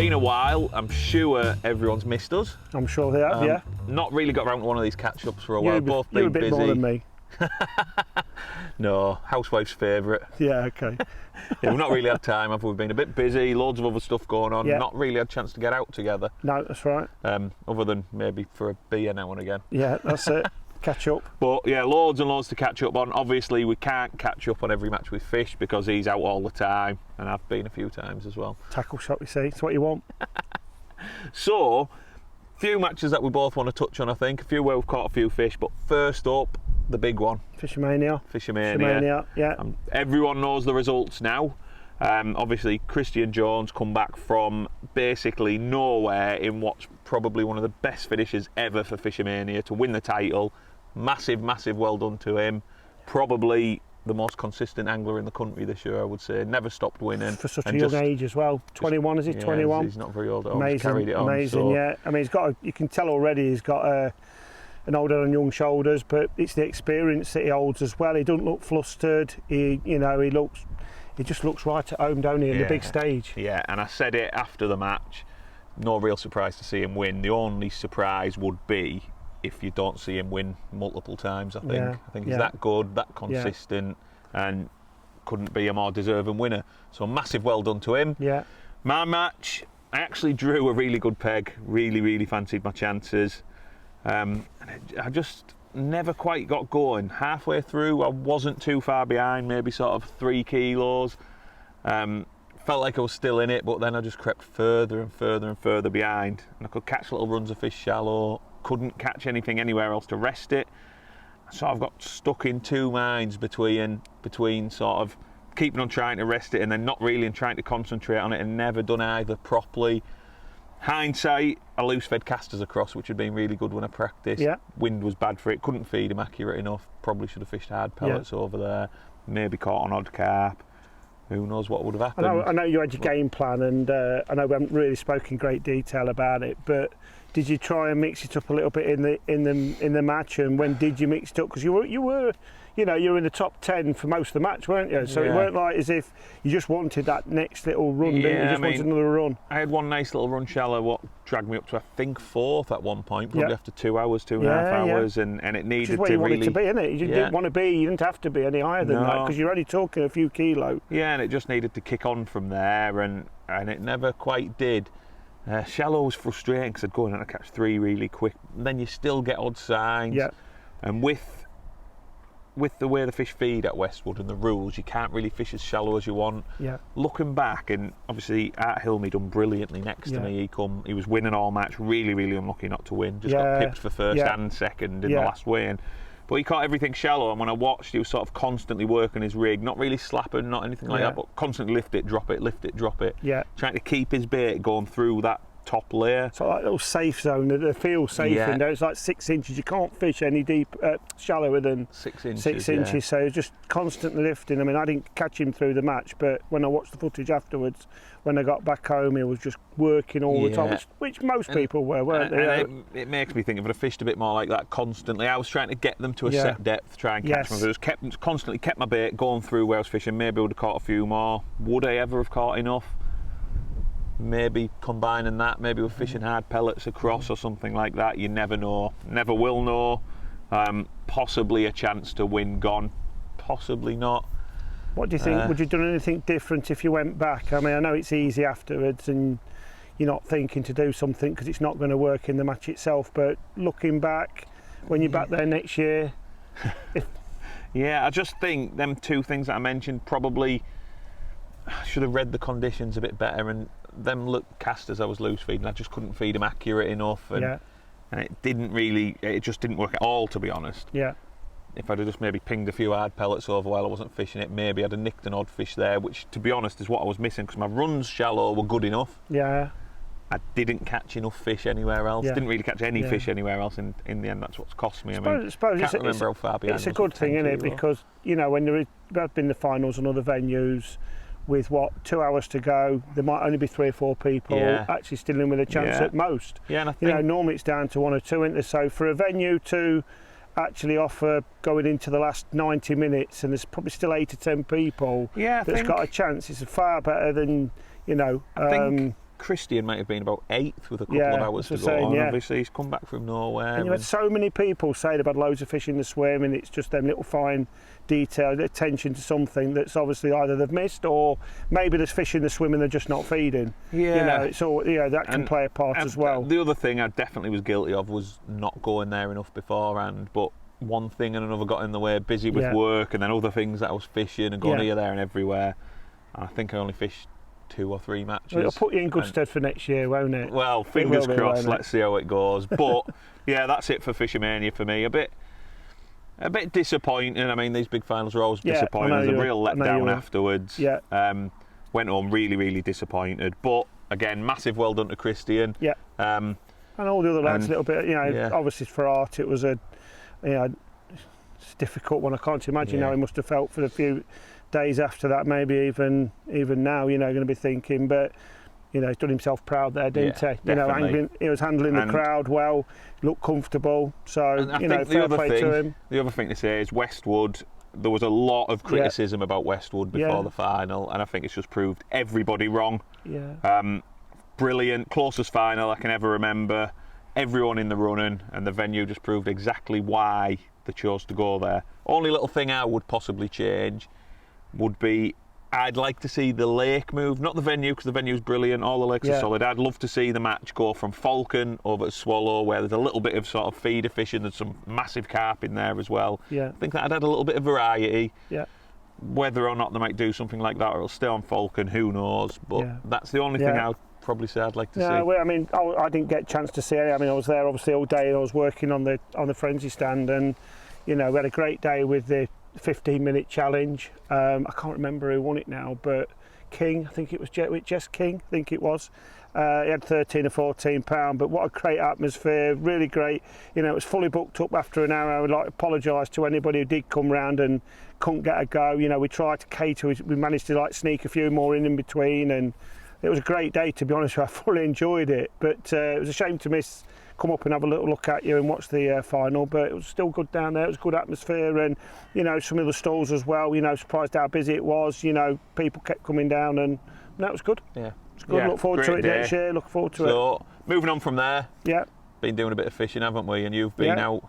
been a while. I'm sure everyone's missed us. I'm sure they have, yeah. Not really got around to one of these catch-ups for a while. Both You're been a bit busy. more than me. No, housewife's favourite. Yeah, okay. Yeah, we've not really had time, have we? We've been a bit busy, loads of other stuff going on, Yeah. not really had a chance to get out together. No, that's right. Other than maybe for a beer now and again. Yeah, that's it. Catch up. But yeah, loads and loads to catch up on. Obviously, we can't catch up on every match with Fish because he's out all the time, and I've been a few times as well. Tackle shot, you see. It's what you want. So, few matches that we both want to touch on, I think. A few where we've caught a few fish, but first up, the big one. Fishermania. Fishermania. Yeah. Everyone knows the results now. Obviously, Christian Jones come back from basically nowhere in what's probably one of the best finishes ever for Fishermania to win the title. Massive, massive well done to him. Probably the most consistent angler in the country this year, I would say. Never stopped winning. For such a young age as well. 21, is he? 21? He's not very old at all. Amazing, He's carried it on. amazing, so. yeah. I mean, he's got. You can tell already he's got an older and young shoulders, but it's the experience that he holds as well. He doesn't look flustered. He just looks right at home, don't he, in the big stage. Yeah, and I said it after the match. No real surprise to see him win. The only surprise would be if you don't see him win multiple times, I think. Yeah, I think he's that good, that consistent, and couldn't be a more deserving winner. So massive well done to him. Yeah. My match, I actually drew a really good peg. Really, really fancied my chances. And I just never quite got going. Halfway through, I wasn't too far behind, maybe sort of 3 kilos. Felt like I was still in it, but then I just crept further and further and further behind. And I could catch little runs of fish shallow, couldn't catch anything anywhere else to rest it. So I've got stuck in two minds between sort of keeping on trying to rest it and then not really and trying to concentrate on it, and never done either properly. Hindsight, I loose fed casters across, which had been really good when I practiced. Yeah. Wind was bad for it, couldn't feed him accurate enough. Probably should have fished hard pellets over there. Maybe caught an odd carp. Who knows what would have happened. I know you had your game plan, and I know we haven't really spoken in great detail about it, but did you try and mix it up a little bit in the match? And when did you mix it up? Because you were in the top 10 for most of the match, weren't you? So it weren't like as if you just wanted that next little run, didn't you? You just wanted another run. I had one nice little run shallow, what dragged me up to I think 4th at one point, probably after 2 hours, 2.5 hours, and it needed to really. Which is where you wanted to be, innit? You didn't want to be. You didn't have to be any higher than that because you're only talking a few kilo. Yeah, and it just needed to kick on from there, and it never quite did. Shallow was frustrating because I'd go in and I'd catch 3 really quick. And then you still get odd signs. Yeah. And with the way the fish feed at Westwood and the rules, you can't really fish as shallow as you want. Yeah. Looking back, and obviously Art Hilmy done brilliantly next to me. He was winning all match. Really, really unlucky not to win. Just got pipped for first and second in the last weigh-in. But he caught everything shallow, and when I watched, he was sort of constantly working his rig, not really slapping, not anything like that, but constantly lift it, drop it. Yeah. Trying to keep his bait going through that top layer. So like a little safe zone, they feel safe in there. It's like 6 inches. You can't fish any shallower than 6 inches. 6 inches. So just constantly lifting. I mean, I didn't catch him through the match, but when I watched the footage afterwards, when I got back home, he was just working all the time, which most people were, weren't they? And it makes me think if I'd have fished a bit more like that constantly. I was trying to get them to a set depth, try and catch them. I just constantly kept my bait going through where I was fishing. Maybe I would have caught a few more. Would I ever have caught enough? Maybe combining that, maybe with fishing hard pellets across or something like that. You never know, never will know. Possibly a chance to win gone, possibly not. What do you think? Would you have done anything different if you went back? I mean, I know it's easy afterwards and you're not thinking to do something because it's not going to work in the match itself, but looking back, when you're back there next year... I just think them 2 things that I mentioned probably... I should have read the conditions a bit better, and them casters I was loose feeding, I just couldn't feed them accurate enough, and it just didn't work at all, to be honest. Yeah. If I'd have just maybe pinged a few hard pellets over while I wasn't fishing it, maybe I'd have nicked an odd fish there, which, to be honest, is what I was missing, because my runs shallow were good enough. Yeah. I didn't catch enough fish anywhere else. Didn't really catch any fish anywhere else. In the end, that's what's cost me. I suppose can't remember how far behind. It's a good thing, isn't it? Because when there have been the finals and other venues, with 2 hours to go, there might only be 3 or 4 people actually still in with a chance at most. Yeah, and I think normally it's down to 1 or 2, isn't there? So for a venue to actually offer going into the last 90 minutes, and there's probably still 8 to 10 people that's got a chance, it's far better than I think Christian might have been about 8th with a couple Yeah, of hours to that's go what I'm saying, on. yeah. Obviously, he's come back from nowhere. And you had so many people say they've had loads of fish in the swim, and it's just them little fine detail, attention to something that's obviously either they've missed, or maybe there's fish in the swim and they're just not feeding. Yeah. You know, it's all, you know, that can play a part as well. The other thing I definitely was guilty of was not going there enough beforehand, but one thing and another got in the way, busy with work, and then other things that I was fishing and going here, there and everywhere. And I think I only fished 2 or 3 matches. Well, it'll put you in good stead for next year, won't it? Well, fingers crossed, let's see how it goes. But yeah, that's it for Fishermania for me. A bit disappointing. I mean, these big finals are always disappointing. There's a real letdown afterwards. Yeah. Went home really, really disappointed. But again, massive well done to Christian. Yeah. And all the other lads a little bit, you know, obviously for Art it was a, you know, it's a difficult one. I can't imagine how he must have felt for the few days after that, maybe even now, you know, going to be thinking, but you know, he's done himself proud there, didn't he? You know, he was handling the crowd well, looked comfortable, so you know, fair play to him. The other thing to say is Westwood. There was a lot of criticism about Westwood before the final, and I think it's just proved everybody wrong. Yeah. Brilliant, closest final I can ever remember. Everyone in the running, and the venue just proved exactly why they chose to go there. Only little thing I would possibly change would be, I'd like to see the lake move, not the venue, because the venue's brilliant, all the lakes are solid. I'd love to see the match go from Falcon over to Swallow, where there's a little bit of sort of feeder fishing, there's some massive carp in there as well. Yeah. I think that I'd add a little bit of variety. Yeah. Whether or not they might do something like that, or it'll stay on Falcon, who knows, but that's the only thing I'd probably say I'd like to see. Well, I mean, I didn't get a chance to see it. I mean, I was there obviously all day, and I was working on the Frenzee stand, and you know, we had a great day with the 15-minute challenge. I can't remember who won it now, but King, I think it was Jess King, I think it was. He had 13 or 14 pound, but what a great atmosphere, really great. You know, it was fully booked up after an hour. I would like to apologise to anybody who did come round and couldn't get a go. You know, we tried to cater, we managed to like sneak a few more in between, and it was a great day, to be honest. I fully enjoyed it, but it was a shame to come up and have a little look at you and watch the final, but it was still good down there. It was good atmosphere, and you know, some of the stalls as well, you know, surprised how busy it was. You know, people kept coming down, and that was good. Yeah, it's good. Look forward to it next year. Look forward to it. So moving on from there, been doing a bit of fishing, haven't we? And you've been out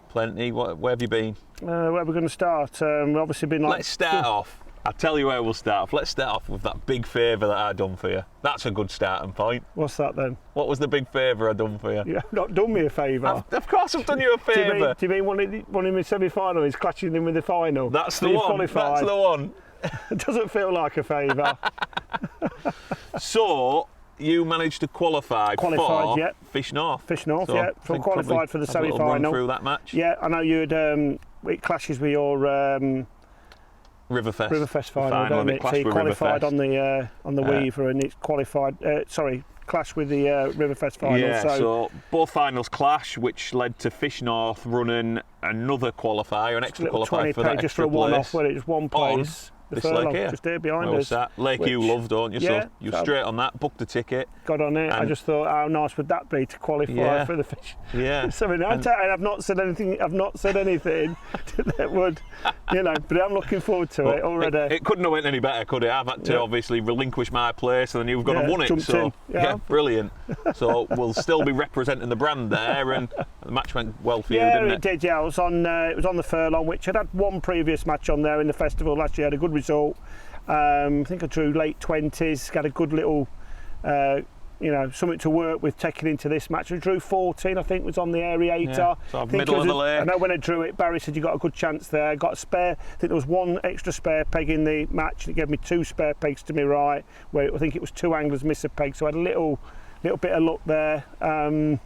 plenty. Where have you been? Where are we going to start? We've obviously been like. Let's start off. I'll tell you where we'll start off. Let's start off with that big favour that I done for you. That's a good starting point. What's that then? What was the big favour I done for you? You've not done me a favour. Of course I've done you a favour. Do you mean one in the semi-final is clashing in with the final? That's the one. Qualified? That's the one. It doesn't feel like a favour. So, you managed to qualify for Fish North. Fish North, so So qualified for the semi-final. Run through that match. Yeah, I know you'd. It clashes with your Riverfest Final, don't it? So you qualified on the Weaver, and it's qualified. Clashed with the Riverfest Final. Yeah, so both finals clash, which led to Fish North running another qualifier, an extra qualifier for that just extra for a one-off, where it was one place. The Furlong, lake here. Just there behind us. Lake you love, don't you? Yeah, so you're straight on that, booked the ticket. Got on it. I just thought, how nice would that be to qualify for the fish? Yeah. I've not said anything. That would, you know. But I'm looking forward to it already. It couldn't have went any better, could it? I've had to obviously relinquish my place, and then you've gone and won it. So brilliant. So we'll still be representing the brand there, and the match went well for you, didn't it? Yeah, it did. Yeah, it was on the Furlong, which I'd had one previous match on there in the festival last year. Had a good result. I think I drew late 20s. Got a good little, you know, something to work with taking into this match. I drew 14. I think was on the aerator. Yeah, so middle of the lake. I know when I drew it, Barry said you got a good chance there. Got a spare. I think there was one extra spare peg in the match. It gave me 2 spare pegs to my right. Where I think it was 2 anglers miss a peg. So I had a little bit of luck there. I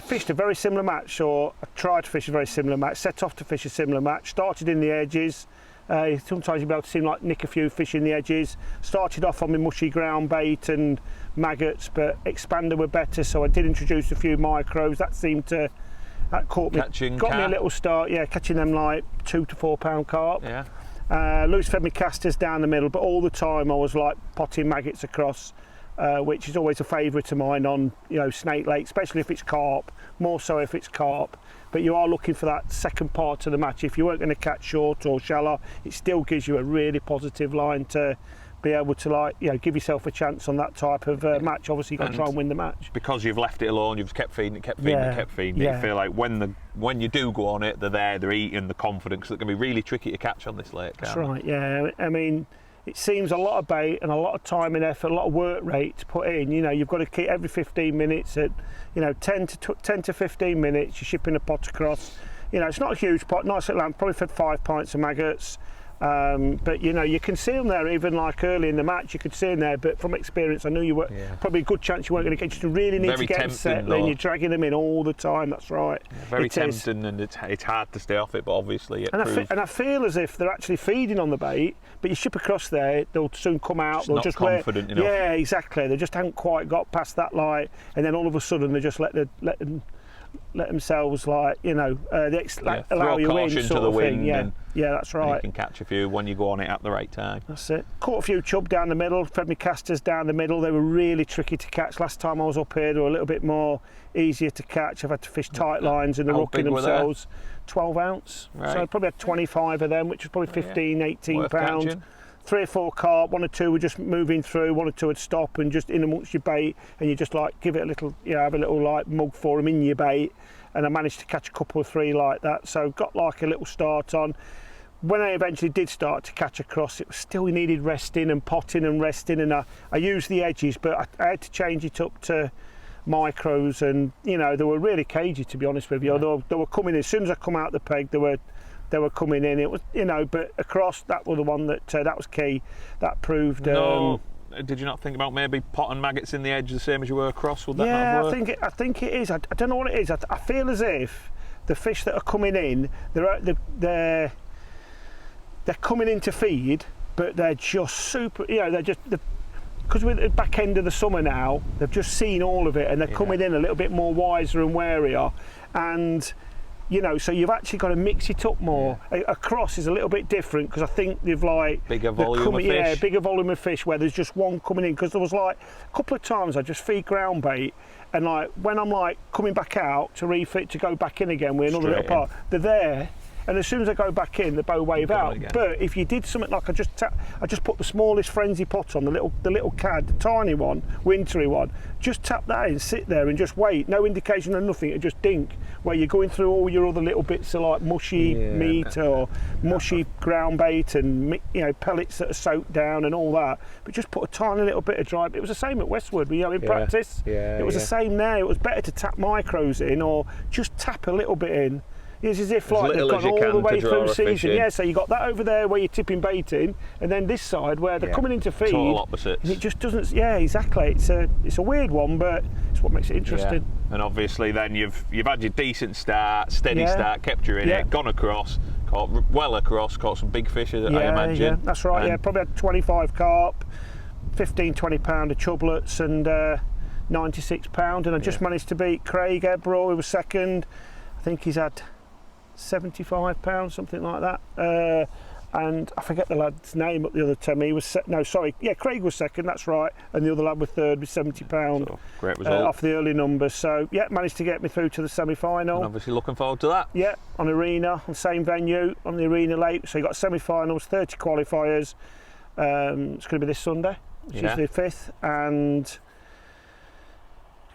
fished a very similar match, or I tried to fish a very similar match. Set off to fish a similar match. Started in the edges. Sometimes you'll be able to seem like nick a few fish in the edges. Started off on my mushy ground bait and maggots, but expander were better, so I did introduce a few micros. That caught me, got me a little start. Yeah, catching them like 2 to 4 pound carp. Yeah. Loose fed me casters down the middle, but all the time I was like potting maggots across, which is always a favourite of mine on, you know, Snake Lake, especially if it's carp. More so if it's carp. But you are looking for that second part of the match. If you weren't going to catch short or shallow, it still gives you a really positive line to be able to, like, you know, give yourself a chance on that type of match. Obviously, you've got to try and win the match. Because you've left it alone, you've kept feeding it, kept feeding it, kept feeding it. You feel like when you do go on it, they're there, they're eating, they're confident, because it can be really tricky to catch on this lake. That's right, yeah. I mean, it seems a lot of bait and a lot of time and effort, a lot of work rate to put in. You know, you've got to keep every 15 minutes at, you know, 10 to 15 minutes, you're shipping a pot across. You know, it's not a huge pot, nice little lamp, probably fed 5 pints of maggots. But you know, you can see them there, even like early in the match you could see them there, but from experience I knew you were probably a good chance you weren't going to get. You really need to get them set, then you're dragging them in all the time. That's right. Very tempting, and it's hard to stay off it, but obviously I feel as if they're actually feeding on the bait, but you ship across there, they'll soon come out. They'll just confident enough. Yeah, exactly. They just haven't quite got past that light, and then all of a sudden they just let themselves, like, you know, allow you in, sort of thing. Yeah, that's right. You can catch a few when you go on it at the right time. That's it. Caught a few chub down the middle, fed me casters down the middle. They were really tricky to catch. Last time I was up here, they were a little bit more easier to catch. I've had to fish tight lines and they're rooking themselves. 12 ounce. Right. So I probably had 25 of them, which was probably 15, 18 pounds. Catching. 3 or 4 carp, 1 or 2 were just moving through, 1 or 2 would stop and just in amongst your bait, and you just like give it a little, you know, have a little like mug for them in your bait, and I managed to catch a couple or 3 like that, so got like a little start on. When I eventually did start to catch across, it was still needed resting and potting and resting, and I used the edges, but I had to change it up to micros, and you know, they were really cagey, to be honest with you. Although they were coming in, as soon as I come out the peg, they were coming in. It was, you know, but across, that was the one that was key. That proved. No, did you not think about maybe potting maggots in the edge the same as you were across? Would that not work? I think it is. I don't know what it is. I feel as if the fish that are coming in, they're coming in to feed, but they're just super. You know, they're just because we're at the back end of the summer now. They've just seen all of it, and they're coming in a little bit more wiser and warier, and. You know, so you've actually got to mix it up more. Across is a little bit different because I think they've like bigger volume of fish. Yeah, bigger volume of fish where there's just one coming in. Because there was like a couple of times I just feed ground bait, and like when I'm like coming back out to refit to go back in again with another little part, they're there. And as soon as I go back in, the bow wave out. But if you did something like I just put the smallest Frenzee pot on, the little cad, the tiny one, wintry one, just tap that in, sit there and just wait. No indication of nothing, it just dink. Where you're going through all your other little bits of like mushy meat or mushy ground bait and, you know, pellets that are soaked down and all that. But just put a tiny little bit of dry. It was the same at Westwood, you know, in practice. It was the same there. It was better to tap micros in or just tap a little bit in. It's as if like they've gone all the way through season. Yeah, so you got that over there where you're tipping bait in, and then this side where they're coming in to feed. Total opposites. And it just doesn't. Yeah, exactly. It's a weird one, but it's what makes it interesting. Yeah. And obviously, then you've had your decent start, steady start, kept you in it, gone across, caught some big fish, I imagine. Yeah, that's right. And probably had 25 carp, 15-20 pound of chublets, and 96 pound. And I just managed to beat Craig Ebrell, who was second. I think he's had 75 pounds, something like that, and I forget the lad's name up the other time. He was Craig was second, that's right, and the other lad was third with 70 pound. So, great result off the early numbers. So yeah, managed to get me through to the semi-final. And obviously looking forward to that. Yeah, on arena, on the same venue, on the arena lake. So you got semi-finals, 30 qualifiers. It's going to be this Sunday, which is the 5th, and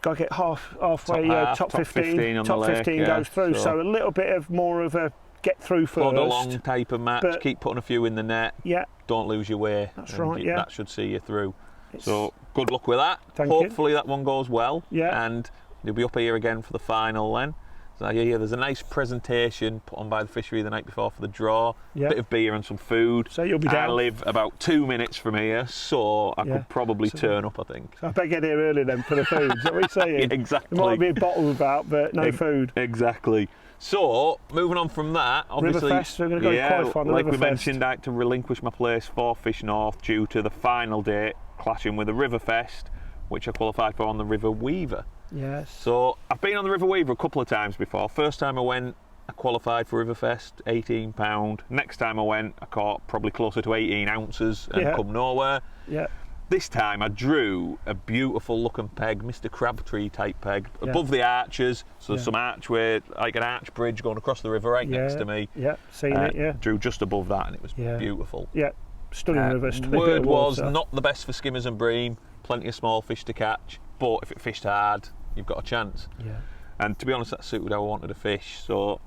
got to get halfway, top 15 on top the 15 goes through. So a little bit of more of a get through first. Plod along type of match, keep putting a few in the net. Yeah. Don't lose your way. That's right. That should see you through. So good luck with that. Hopefully that one goes well. Yeah. And you'll be up here again for the final then. So yeah, there's a nice presentation put on by the fishery the night before for the draw. Yeah. Bit of beer and some food. So you'll be down. I live about 2 minutes from here, so I could probably turn up, I think. So I better get here early then for the food. Is that what you're saying? Exactly. There might be a bottle about, but no food. Exactly. So, moving on from that, obviously, Riverfest, we're going to go qualify like we mentioned, I had to relinquish my place for Fish North due to the final date clashing with the Riverfest, which I qualified for on the River Weaver. Yes. So I've been on the River Weaver a couple of times before. First time I went, I qualified for Riverfest, £18. Next time I went, I caught probably closer to 18 ounces and come nowhere. Yeah. This time I drew a beautiful looking peg, Mr. Crabtree type peg, above the arches. So there's some archway, like an arch bridge going across the river right next to me. Yeah, seen it, Drew just above that and it was beautiful. Yeah. stunning river. Stunning bit Word of was water. not the best for skimmers and bream. Plenty of small fish to catch, but if it fished hard, you've got a chance. Yeah. And to be honest, that suited how I wanted to fish. So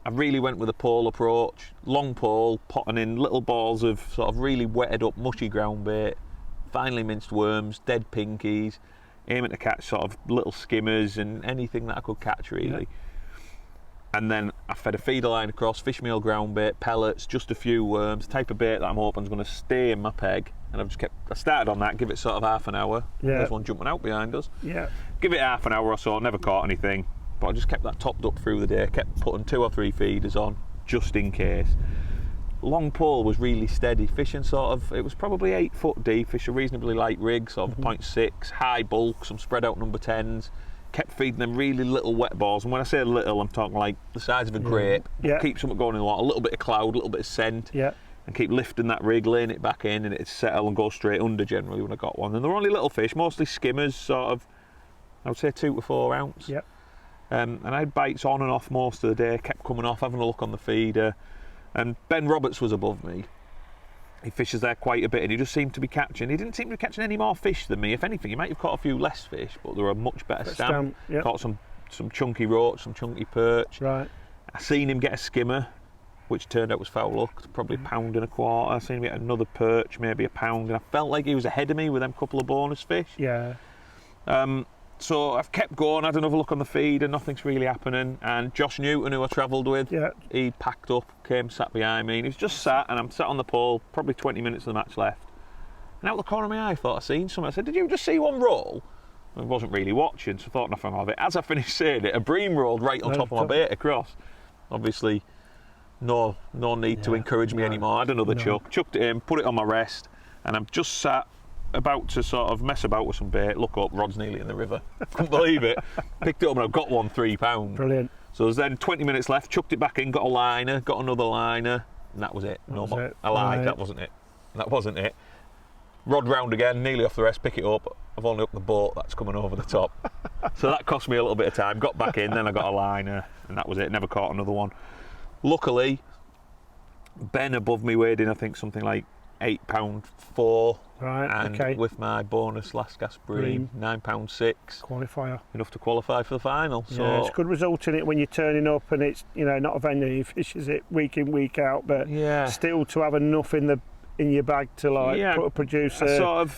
I really went with a pole approach, long pole, potting in little balls of sort of really wetted up, mushy ground bait, finely minced worms, dead pinkies, aiming to catch sort of little skimmers and anything that I could catch really. Yeah. And then I fed a feeder line across, fish meal ground bait, pellets, just a few worms, type of bait that I'm hoping is going to stay in my peg. And I started on that, give it sort of half an hour. Yeah. There's one jumping out behind us. Yeah. Give it half an hour or so, never caught anything. But I just kept that topped up through the day, kept putting 2 or 3 feeders on, just in case. Long pole was really steady, fishing sort of, it was probably 8 foot deep, fish a reasonably light rig, sort of 0.6, high bulk, some spread out number 10s. Kept feeding them really little wet balls, and when I say little, I'm talking like the size of a grape. Yeah. Keep something going in the water, a little bit of cloud, a little bit of scent. Yeah. And keep lifting that rig, laying it back in, and it'd settle and go straight under generally when I got one. And they're only little fish, mostly skimmers, sort of, I would say 2 to 4 ounce. Yeah. And I had bites on and off most of the day, kept coming off, having a look on the feeder. And Ben Roberts was above me. He fishes there quite a bit, and he just seemed to be catching. He didn't seem to be catching any more fish than me. If anything, he might have caught a few less fish, but they were a much better stamp. Yep. Caught some chunky roach, some chunky perch. Right. I seen him get a skimmer, which turned out was foul luck, probably a pound and a quarter. I seen him get another perch, maybe a pound, and I felt like he was ahead of me with them couple of bonus fish. Yeah. So I've kept going, had another look on the feed, and nothing's really happening. And Josh Newton, who I travelled with, Yeah. he packed up, came, sat behind me, and he was just sat, and I'm sat on the pole, probably 20 minutes of the match left. And out the corner of my eye, I thought I seen something. I said, "Did you just see one roll?" I wasn't really watching, so I thought nothing of it. As I finished saying it, a bream rolled right on top of my bait across. Obviously, no need to encourage me anymore. I had another chucked it in, put it on my rest, and I'm just sat about to sort of mess about with some bait, look up, rod's nearly in the river. Couldn't believe it. Picked it up and I've got one £3. Brilliant. So there's then 20 minutes left, chucked it back in, got a liner, got another liner, and that was it. No more. I lied, that wasn't it. That wasn't it. Rod round again, nearly off the rest, pick it up. I've only up the boat that's coming over the top. So that cost me a little bit of time. Got back in, then I got a liner, and that was it. Never caught another one. Luckily, Ben above me weighed in, I think, something like £8.4. Right, and okay. with my bonus last gas bream, £9.6. Qualifier. Enough to qualify for the final. So Yeah, it's a good result in it when you're turning up and it's, you know, not a venue you fish, is it, week in, week out, but still to have enough in your bag to put a producer.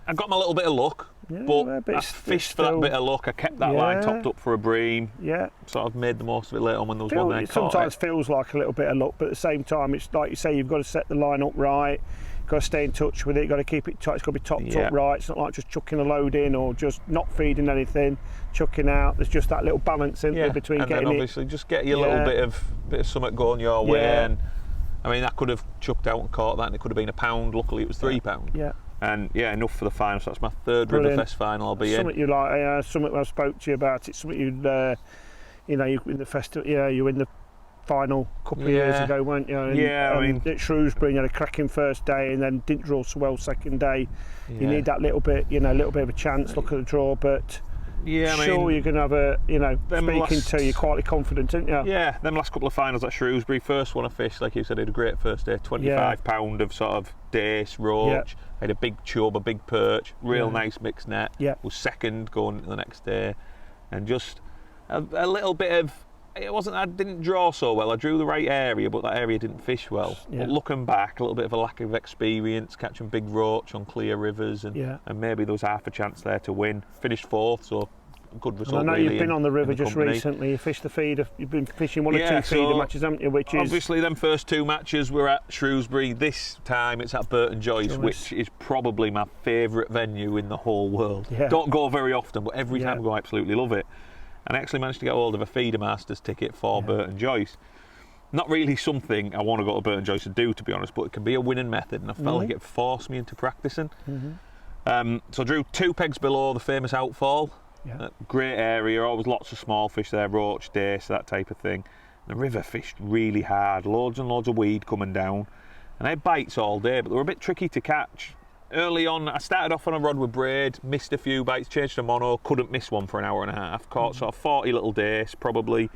I got my little bit of luck, but I fished for that bit of luck. I kept that line topped up for a bream. Yeah. Sort of made the most of it later on when there was one there. It sometimes feels like a little bit of luck, but at the same time, it's like you say, you've got to set the line up right. Got to stay in touch with it. Got to keep it tight. It's got to be topped up right. It's not like just chucking a load in or just not feeding anything, chucking out. There's just that little balance in there between and getting then obviously just get your little bit of something going your way. And I mean, I could have chucked out and caught that, and it could have been £1. Luckily, it was £3. Yeah. And enough for the final. So that's my third Riverfest final I'll be in. Something you like. Something I spoke to you about. It's something you'd, you in the festival. Yeah, you were in the final a couple of years ago, weren't you? And, I mean, at Shrewsbury, you had a cracking first day, and then didn't draw so well second day. You need that little bit, a little bit of a chance. Look at the draw, but sure, you're going to have a, speaking to you, quietly confident, aren't you? Yeah, them last couple of finals at Shrewsbury. First one I fished, like you said, I had a great first day. £25 of sort of dace, roach. I had a big chub, a big perch, real nice mixed net. Was second going into the next day, and just a little bit of. I didn't draw so well. I drew the right area, but that area didn't fish well. But looking back, a little bit of a lack of experience, catching big roach on clear rivers, and maybe there was half a chance there to win. Finished fourth, so good result. And I know really you've been on the river just company. Recently. You fished the feeder. You've been fishing one or two feeder matches, haven't you? Which is obviously them first 2 matches were at Shrewsbury. This time it's at Burton Joyce, which is probably my favourite venue in the whole world. Don't go very often, but every time I go, I absolutely love it. And I actually managed to get hold of a feeder master's ticket for Burton Joyce. Not really something I want to go to Burton Joyce to do, to be honest, but it can be a winning method, and I felt like it forced me into practicing. So I drew 2 pegs below the famous outfall. Great area, always lots of small fish there, roach, dace, that type of thing. The river fished really hard, loads and loads of weed coming down, and I had bites all day, but they were a bit tricky to catch. Early on, I started off on a rod with braid, missed a few bites, changed to mono, couldn't miss one for an hour and a half. Caught sort of 40 little dace, probably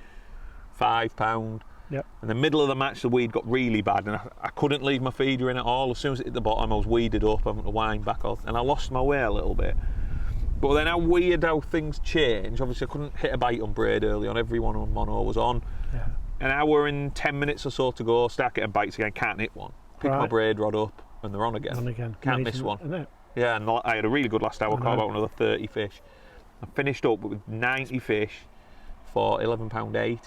£5. Yep. In the middle of the match, the weed got really bad, and I couldn't leave my feeder in at all. As soon as it hit the bottom, I was weeded up, having to wind back off, and I lost my way a little bit. But then how weird how things change. Obviously, I couldn't hit a bite on braid early on. Everyone on mono was on. Yeah. An hour and 10 minutes or so to go, start getting bites again, can't hit one. Pick my braid rod up, and they're on again. Can't miss one. Isn't it? Yeah, and I had a really good last hour, caught about another 30 fish. I finished up with 90 fish for £11.8.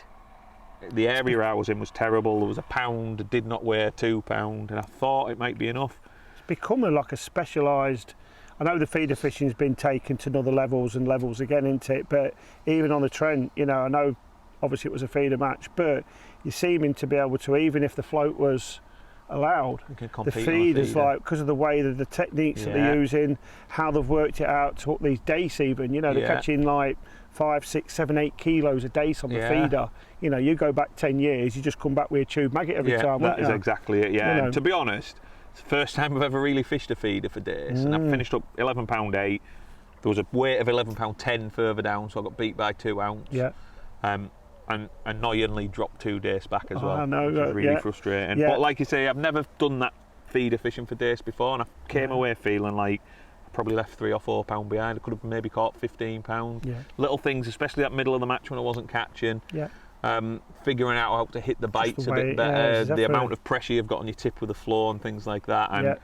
The area I was in was terrible. There was a pound, did not weigh £2, and I thought it might be enough. It's become like a specialised. I know the feeder fishing's been taken to other levels and levels again, isn't it? But even on the Trent, you know, I know obviously it was a feeder match, but you're seeming to be able to, even if the float was allowed, the feeders, like, because of the way that the techniques that they're using, how they've worked it out to up these dace even, you know, they're catching like 5, 6, 7, 8 kilos a dace on the feeder. You know, you go back 10 years, you just come back with a tube maggot every time. That is exactly it, You know. And to be honest, it's the first time I've ever really fished a feeder for dace, and I finished up £11.8. There was a weight of £11.10 further down, so I got beat by 2 ounce. Yeah. And annoyingly dropped 2 days back as well. I know, which was really frustrating. Yeah. But like you say, I've never done that feeder fishing for dace before, and I came away feeling like I probably left £3 or £4 behind. I could have maybe caught £15. Yeah. Little things, especially that middle of the match when I wasn't catching. Yeah. Figuring out how to hit the bites a bit better, exactly. the amount of pressure you've got on your tip with the floor and things like that. And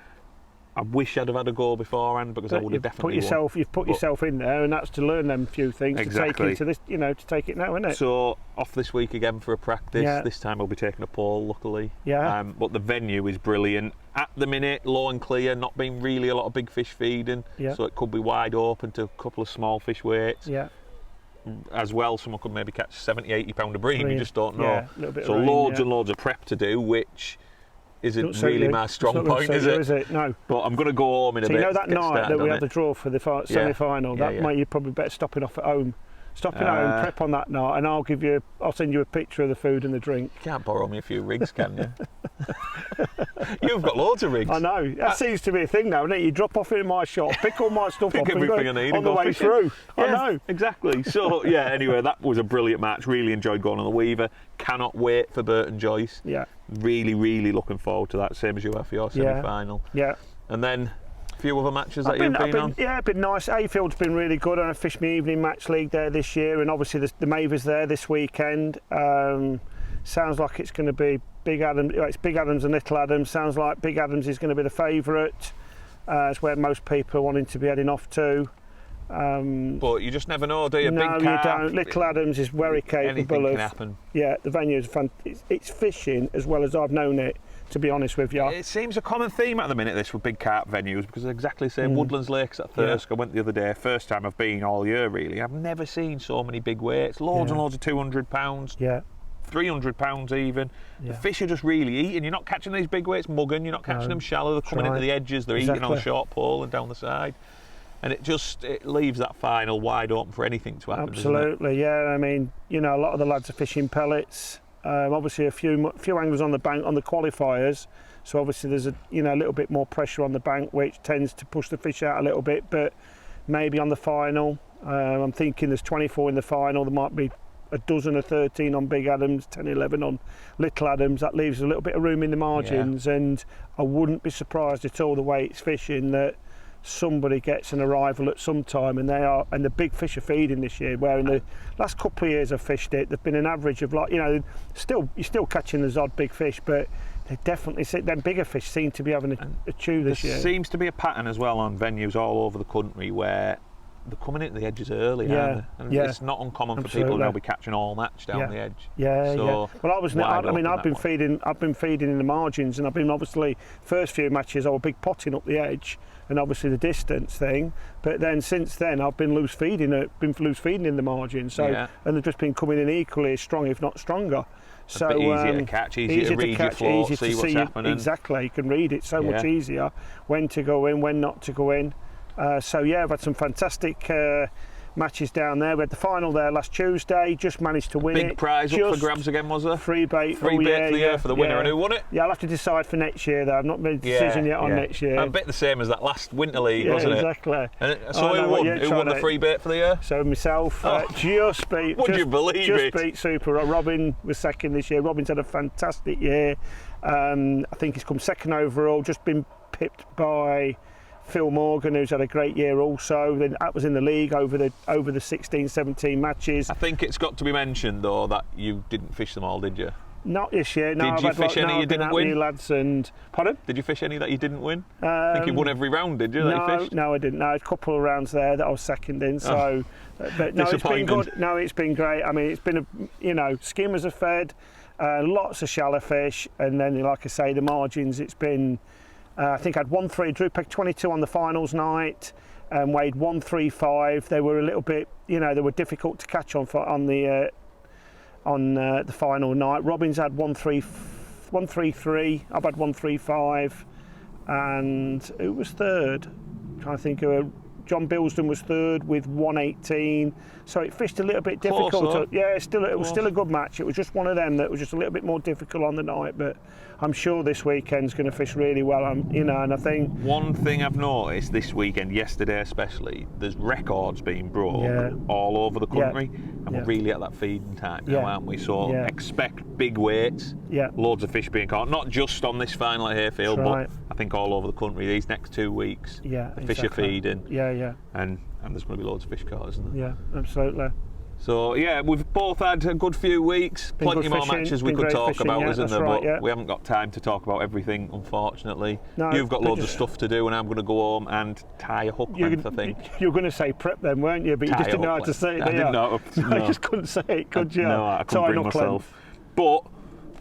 I wish I'd have had a go beforehand, because I would have definitely You've put yourself in there, and that's to learn them few things to take into this, you know, to take it now, isn't it? So off this week again for a practice. This time I'll be taking a pole, luckily. But the venue is brilliant. At the minute, low and clear, not been really a lot of big fish feeding. So it could be wide open to a couple of small fish weights. As well, someone could maybe catch 70, 80 pound of bream, you just don't know. So loads and loads of prep to do, which isn't really my strong point, is it? No. But I'm going to go home in a bit. So you know that night that we had the draw for the semi-final, that might, you probably better stopping off at home. Stopping at home, prep on that night, and I'll send you a picture of the food and the drink. You can't borrow me a few rigs, can you? You've got loads of rigs. I know. That seems to be a thing now, isn't it? You drop off in my shop, pick all my stuff pick up everything I need on the way through. I know. Exactly. So, anyway, that was a brilliant match. Really enjoyed going on the Weaver. Cannot wait for Burton Joyce. Really, really looking forward to that, same as you have for your semi-final. And then a few other matches that you've been on? Yeah, it's been nice. Hayfield's been really good. I fished my evening match league there this year, and obviously the Maver's there this weekend. Sounds like it's going to be Big Adams. It's Big Adams and Little Adams. Sounds like Big Adams is going to be the favourite. It's where most people are wanting to be heading off to. But you just never know, do you? No, Big you don't. Little Adams is very capable anything of. Can happen. Yeah, the venue is it's fishing as well as I've known it, to be honest with you. It seems a common theme at the minute, this, with big carp venues, because they're exactly the same. Woodlands Lakes at Thirsk, I went the other day, first time I've been all year really. I've never seen so many big weights, loads and loads of £200, £300 even. The fish are just really eating. You're not catching these big weights mugging, you're not catching them shallow, they're coming into the edges, they're eating on the short pole and down the side. And it leaves that final wide open for anything to happen. Absolutely, I mean, you know, a lot of the lads are fishing pellets. Obviously, a few anglers on the bank on the qualifiers. So obviously, there's a little bit more pressure on the bank, which tends to push the fish out a little bit. But maybe on the final, I'm thinking there's 24 in the final. There might be a dozen or 13 on Big Adams, 10, 11 on Little Adams. That leaves a little bit of room in the margins, and I wouldn't be surprised at all the way it's fishing that somebody gets an arrival at some time, and the big fish are feeding this year, where in the last couple of years I've fished it, there've been an average of, like, you're still catching the odd big fish, but they definitely them bigger fish seem to be having a chew this year. There seems to be a pattern as well on venues all over the country where they're coming into the edges early, aren't they? And it's not uncommon for people to be catching all match down the edge. Well, I've been feeding in the margins, and I've been, obviously, first few matches I was big potting up the edge, and obviously the distance thing. But then since then I've been loose feeding in the margin. So and they've just been coming in equally as strong, if not stronger. So easier to catch, easier to read your float, see what's happening. Exactly, you can read it so much easier when to go in, when not to go in. I've had some fantastic matches down there. We had the final there last Tuesday, just managed to win it. Big prize up for Just grabs again, was there? Free bait. Free bait for the year for the winner, and who won it? Yeah, I'll have to decide for next year though. I've not made a decision yet on next year. A bit the same as that last Winter League, Yeah, wasn't it? exactly. And so who won? Who won the free bait for the year? So myself, just beat. Would you believe it? Just beat Super. Robin was second this year. Robin's had a fantastic year. I think he's come second overall. Just been pipped by Phil Morgan, who's had a great year also. Then that was in the league over the 16-17 matches. I think it's got to be mentioned though that you didn't fish them all, did you? Not this year. No, Did you fish any you didn't win? Lads and pardon? Did you fish any that you didn't win? I think you won every round, did you? No, that you fished? no, I didn't. No, a couple of rounds there that I was second in. So, but no, it's been good. No, it's been great. I mean, it's been skimmers are fed, lots of shallow fish, and then like I say, the margins. It's been. I think I had 1.3, drew peg 22 on the finals night, and weighed 135. They were a little bit, they were difficult to catch on the final night. Robin's had 133. I've had 135, and who was third? I'm trying to think of. John Bilston was third with 118. So it fished a little bit difficult. It was still a good match. It was just one of them that was just a little bit more difficult on the night. But I'm sure this weekend's going to fish really well. And I think one thing I've noticed this weekend, yesterday especially, there's records being broke all over the country, and we're really at that feeding time now, aren't we? So expect big weights, loads of fish being caught, not just on this final at Hayfield, but I think all over the country these next 2 weeks. The fish are feeding. And there's going to be loads of fish caught, isn't there? Yeah, absolutely. So we've both had a good few weeks. Plenty more matches we could talk about, isn't there? But we haven't got time to talk about everything, unfortunately. No, you've got loads of stuff to do, and I'm going to go home and tie a hook length, I think. You were going to say prep then, weren't you? But you just didn't know how to say it. I didn't know. No, you just couldn't say it, could you? No, I couldn't bring myself. But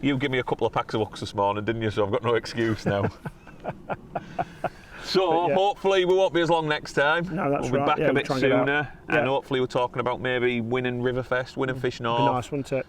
you gave me a couple of packs of hooks this morning, didn't you? So I've got no excuse now. So hopefully we won't be as long next time. No, that's we'll be back a bit sooner, and Yeah. hopefully we're talking about maybe winning Riverfest, winning Fish North. Be nice, wouldn't it?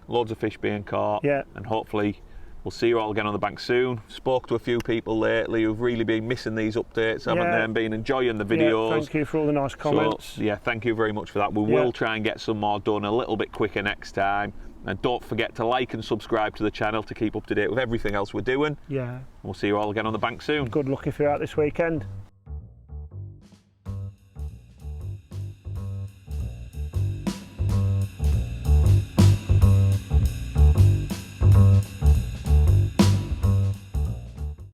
Loads of fish being caught. Yeah. And hopefully we'll see you all again on the bank soon. Spoke to a few people lately who've really been missing these updates, haven't they? And been enjoying the videos. Thank you for all the nice comments. So, thank you very much for that. We will try and get some more done a little bit quicker next time. And don't forget to like and subscribe to the channel to keep up to date with everything else we're doing. Yeah. We'll see you all again on the bank soon. Good luck if you're out this weekend.